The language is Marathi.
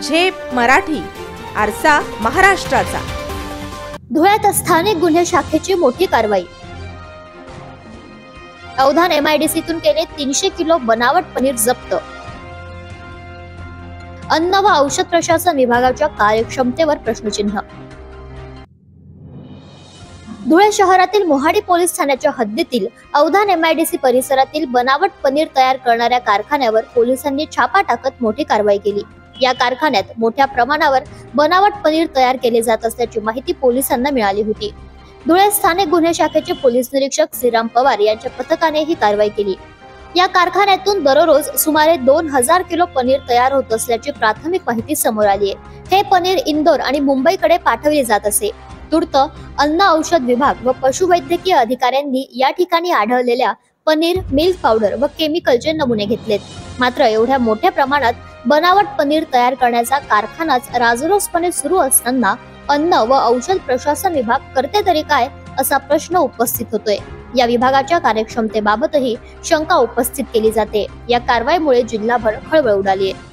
झेप मराठी, आरसा महाराष्ट्राचा। धुळ्यात स्थानिक गुन्हे शाखेची मोठी कारवाई। अवधान MIDCतून केले 300 किलो बनावट पनीर जप्त। अन्न व औषध प्रशासन विभागाच्या कार्यक्षमतेवर प्रश्नचिन्ह। धुळे शहरातील मोहाडी पोलीस ठाण्याच्या हद्दीतील अवधान MIDC परिसरातील बनावट पनीर तयार करणाऱ्या कारखान्यावर पोलिसांनी छापा टाकत मोठी कारवाई केली। या कारखान्यात मोठ्या प्रमाणावर बनावट पनीर तयार केले जात असल्याची माहिती पोलिसांना मिळाली होती। धुळे स्थानिक गुन्हे शाखेचे पोलीस निरीक्षक श्रीराम पवार यांच्या पथकाने ही कारवाई केली। या कारखान्यातून दररोज सुमारे 2000 किलो पनीर तयार होत असल्याची प्राथमिक माहिती समोर आली आहे। हे पनीर इंदोर आणि मुंबईकडे पाठवले जात असे। तूर्त अन्न औषध विभाग व पशुवैद्यकीय अधिकाऱ्यांनी या ठिकाणी आढळलेल्या पनीर, मिल्क पावडर व केमिकलचे नमुने घेतलेत। मात्र एवढ्या मोठ्या प्रमाणात बनावट पनीर तयार करण्याचा कारखानाच राजरोसपणे सुरू असताना अन्न व औषध प्रशासन विभाग करते तरी काय असा प्रश्न उपस्थित होतोय। या विभागाच्या कार्यक्षमतेबाबतही शंका उपस्थित केली जाते। या कारवाईमुळे जिल्हाभर खळबळ उडाली आहे।